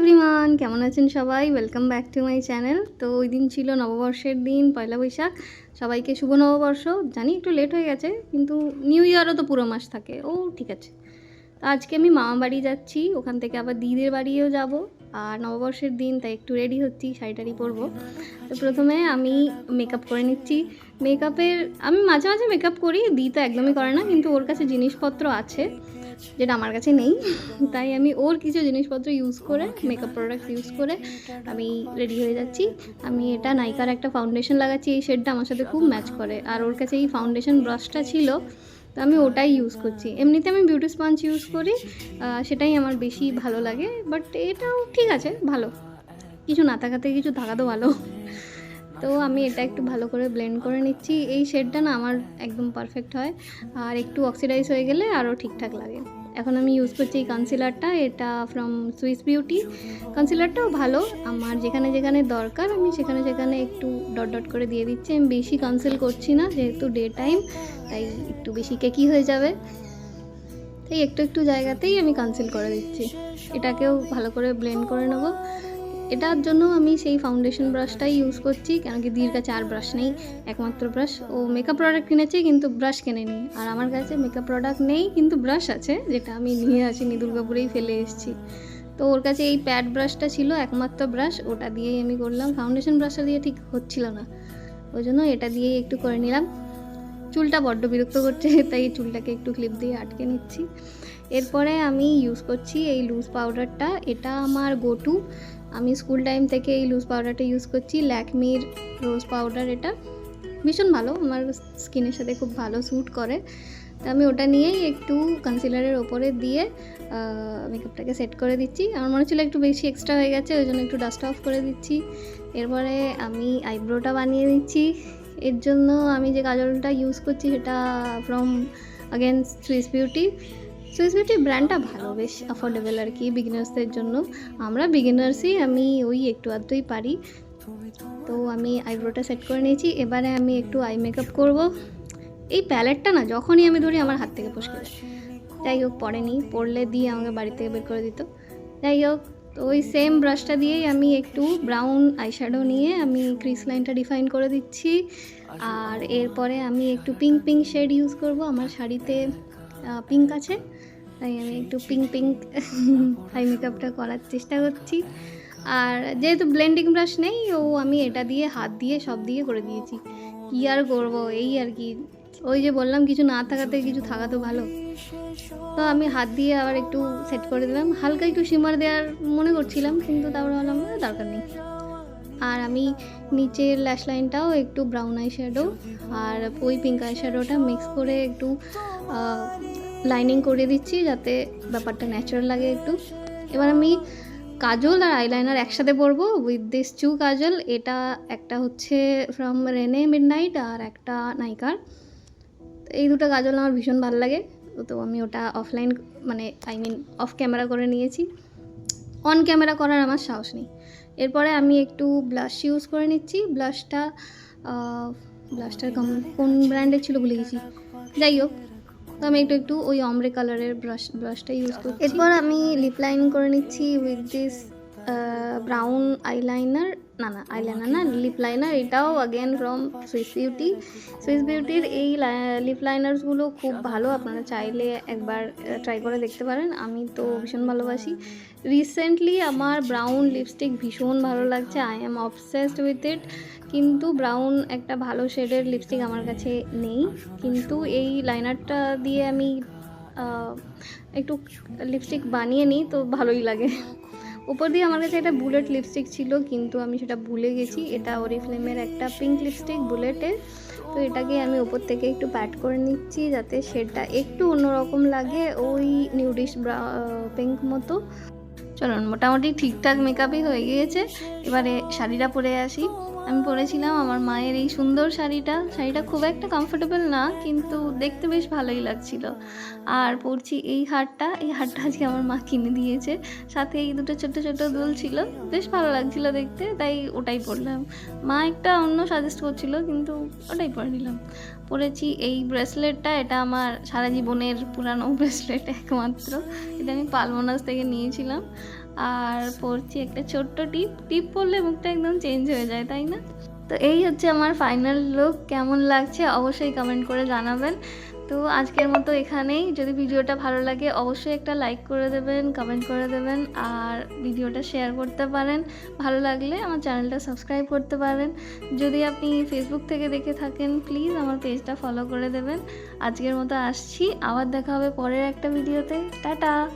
Everyone, কেমন আছেন সবাই? Welcome back to my channel. তো ওই দিন ছিল নববর্ষের দিন, পয়লা বৈশাখ। সবাইকে শুভ নববর্ষ। জানি একটু লেট হয়ে গেছে, কিন্তু নিউ ইয়ারও তো পুরো মাস থাকে। ও ঠিক আছে। তো আজকে আমি মামা বাড়ি যাচ্ছি, ওখান থেকে আবার দিদির বাড়িও যাব। আর নববর্ষের দিন, তাই একটু রেডি হচ্ছি, শাড়ি টাড়ি পরবো। তো প্রথমে আমি মেকআপ করে নিচ্ছি। আমি মাঝে মাঝে মেকআপ করি, দিদি তো একদমই করে না, কিন্তু ওর কাছে জিনিসপত্র আছে যেটা আমার কাছে নেই। তাই আমি ওর কিছু জিনিসপত্র ইউজ করে, মেকআপ প্রোডাক্টস ইউজ করে আমি রেডি হয়ে যাচ্ছি। আমি এটা নাইকার একটা ফাউন্ডেশন লাগাচ্ছি, এই শেডটা আমার সাথে খুব ম্যাচ করে। আর ওর কাছে এই ফাউন্ডেশন ব্রাশটা ছিল, তো আমি ওটাই ইউজ করছি। এমনিতে আমি বিউটি স্পঞ্জ ইউজ করি, সেটাই আমার বেশি ভালো লাগে। বাট এটাও ঠিক আছে, ভালো। কিছু না থাকাতে কিছু থাকা তো ভালো। তো আমি এটা একটু ভালো করে ব্লেন্ড করে নিচ্ছি। এই শেডটা না আমার একদম পারফেক্ট হয়, আর একটু অক্সিডাইজ হয়ে গেলে আরও ঠিকঠাক লাগে। এখন আমি ইউজ করছি এই কনসিলারটা, এটা ফ্রম সুইস বিউটি। কনসিলারটাও ভালো, আমার যেখানে যেখানে দরকার আমি সেখানে সেখানে একটু ডট ডট করে দিয়ে দিচ্ছি। আমি বেশি কনসিল করছি না, যেহেতু ডে টাইম, তাই একটু বেশি কেকি হয়ে যাবে। তাই একটু একটু জায়গাতেই আমি কনসিল করে দিচ্ছি। এটাকেও ভালো করে ব্লেন্ড করে নেবো। এটার জন্য আমি সেই ফাউন্ডেশন ব্রাশটাই ইউজ করছি, কেন কি দিদির কাছে আর ব্রাশ নেই, একমাত্র ব্রাশ। ও মেকআপ প্রোডাক্ট কিনেছে কিন্তু ব্রাশ কেনেনি, আর আমার কাছে মেকআপ প্রোডাক্ট নেই কিন্তু ব্রাশ আছে, যেটা আমি নিয়ে আসিনি, দুর্গাপুরেই ফেলে এসেছি। তো ওর কাছে এই প্যাড ব্রাশটা ছিল একমাত্র ব্রাশ, ওটা দিয়েই আমি করলাম। ফাউন্ডেশন ব্রাশটা দিয়ে ঠিক হচ্ছিল না, ওই জন্য এটা দিয়েই একটু করে নিলাম। চুলটা বড্ড বিরক্ত করছে, তাই চুলটাকে একটু ক্লিপ দিয়ে আটকে নিচ্ছি। এরপরে আমি ইউজ করছি এই লুজ পাউডারটা, এটা আমার গো টু। আমি স্কুল টাইম থেকে এই লুজ পাউডারটা ইউজ করছি, ল্যাকমির রোজ পাউডার। এটা ভীষণ ভালো, আমার স্কিনের সাথে খুব ভালো স্যুট করে। তো আমি ওটা নিয়েই একটু কনসিলারের ওপরে দিয়ে মেকআপটাকে সেট করে দিচ্ছি। আমার মনে হচ্ছিলো একটু বেশি এক্সট্রা হয়ে গেছে, ওই জন্য একটু ডাস্ট অফ করে দিচ্ছি। এরপরে আমি আইব্রোটা বানিয়ে দিচ্ছি। এর জন্য আমি যে কাজলটা ইউজ করছি সেটা from again Swiss beauty. Swiss beauty ব্র্যান্ডটা ভালো, বেশ অ্যাফোর্ডেবল আর কি বিগিনার্সদের জন্য। আমরা বিগিনার্সই, আমি ওই একটু আধটুই পারি। তো আমি আইব্রোটা সেট করে নিয়েছি। এবারে আমি একটু আই মেকআপ করব। এই প্যালেটটা না যখনই আমি ধরি আমার হাত থেকে ফসকে যায়। যাই হোক, পড়েনি, পড়লে দিয়ে আমাকে বাড়ি থেকে বের করে দিত। যাই হোক, তো ওই সেম ব্রাশটা দিয়েই আমি একটু ব্রাউন আইশ্যাডো নিয়ে আমি ক্রিস লাইনটা ডিফাইন করে দিচ্ছি। আর এরপরে আমি একটু পিঙ্ক পিঙ্ক শেড ইউজ করব। আমার শাড়িতে পিঙ্ক আছে, তাই আমি একটু পিঙ্ক পিঙ্ক আই মেকআপটা করার চেষ্টা করছি। আর যেহেতু ব্লেন্ডিং ব্রাশ নেই, আমি এটা দিয়ে হাত দিয়ে সব দিয়ে করে দিয়েছি। কী আর করবো, এই আর কি। ওই যে বললাম, কিছু না থাকাতে কিছু থাকা তো ভালো। তো আমি হাত দিয়ে আবার একটু সেট করে দিলাম। হালকা একটু শিমার দেওয়ার মনে করছিলাম, কিন্তু তারপরে বললাম দরকার নেই। আর আমি নিচের ল্যাশ লাইনটাও একটু ব্রাউন আই শ্যাডো আর ওই পিঙ্ক আই শ্যাডোটা মিক্স করে একটু লাইনিং করে দিচ্ছি, যাতে ব্যাপারটা ন্যাচারাল লাগে একটু। এবার আমি কাজল আর আইলাইনার একসাথে পরবো উইথ দিস টু কাজল। এটা একটা হচ্ছে ফ্রম রেনে মিডনাইট আর একটা নাইকার। এই দুটো কাজল আমার ভীষণ ভালো লাগে, তো আমি ওটা অফলাইন মানে অফ ক্যামেরা করে নিয়েছি। অন ক্যামেরা করার আমার সাহস নেই। এরপরে আমি একটু ব্লাশ ইউজ করে নিচ্ছি। ব্লাশটার কোন ব্র্যান্ডের ছিল ভুলে গেছি। যাই হোক, তো আমি একটু ওই অমরে কালারের ব্রাশটা ইউজ করছি। এরপর আমি লিপ লাইন করে নিচ্ছি with this brown eyeliner, eyeliner না, লিপ লাইনার। এটাও again from Swiss beauty. Swiss বিউটির এই লিপ লাইনার্সগুলো খুব ভালো, আপনারা চাইলে একবার ট্রাই করে দেখতে পারেন। আমি তো ভীষণ ভালোবাসি। রিসেন্টলি আমার ব্রাউন লিপস্টিক ভীষণ ভালো লাগছে, I am obsessed with it. কিন্তু ব্রাউন একটা ভালো শেডের লিপস্টিক আমার কাছে নেই, কিন্তু এই লাইনারটা দিয়ে আমি একটু লিপস্টিক বানিয়ে নিই, তো ভালোই লাগে। উপর দিয়ে আমার কাছে একটা বুলেট লিপস্টিক ছিল, কিন্তু আমি সেটা ভুলে গেছি। এটা অরিফ্লেমের একটা পিঙ্ক লিপস্টিক বুলেটের। তো এটাকে আমি উপর থেকে একটু প্যাট করে নিচ্ছি, যাতে শেডটা একটু অন্যরকম লাগে, ওই নিউডিশ পিঙ্ক মতো। চলুন, মোটামুটি ঠিকঠাক মেকআপই হয়ে গিয়েছে। এবারে শাড়িটা পরে আসি। আমি পরেছিলাম আমার মায়ের এই সুন্দর শাড়িটা খুব একটা কমফোর্টেবল না, কিন্তু দেখতে বেশ ভালোই লাগছিল। আর পরছি এই হারটা আজকে আমার মা কিনে দিয়েছে, সাথে এই দুটো ছোট ছোট দুল ছিল, বেশ ভালো লাগছিল দেখতে, তাই ওটাই পরলাম। মা একটা অন্য সাজেস্ট করছিল, কিন্তু ওটাই পরে নিলাম। পরেছি এই ব্রেসলেটটা, এটা আমার সারা জীবনের পুরানো ব্রেসলেট একমাত্র। এটা আমি পালমোনাস থেকে নিয়েছিলাম। আর পরছি একটা ছোট্ট টিপ পরলে মুখটা একদম চেঞ্জ হয়ে যায়, তাই না? তো এই হচ্ছে আমার ফাইনাল লুক। কেমন লাগছে অবশ্যই কমেন্ট করে জানাবেন। তো আজকের মতো এখানেই। যদি ভিডিওটা ভালো লাগে অবশ্যই একটা লাইক করে দেবেন, কমেন্ট করে দেবেন, আর ভিডিওটা শেয়ার করতে পারেন। ভালো লাগলে আমার চ্যানেলটা সাবস্ক্রাইব করতে পারেন। যদি আপনি ফেসবুক থেকে দেখে থাকেন প্লিজ আমার পেজটা ফলো করে দেবেন। আজকের মতো আসছি, আবার দেখা হবে পরের একটা ভিডিওতে। টাটা।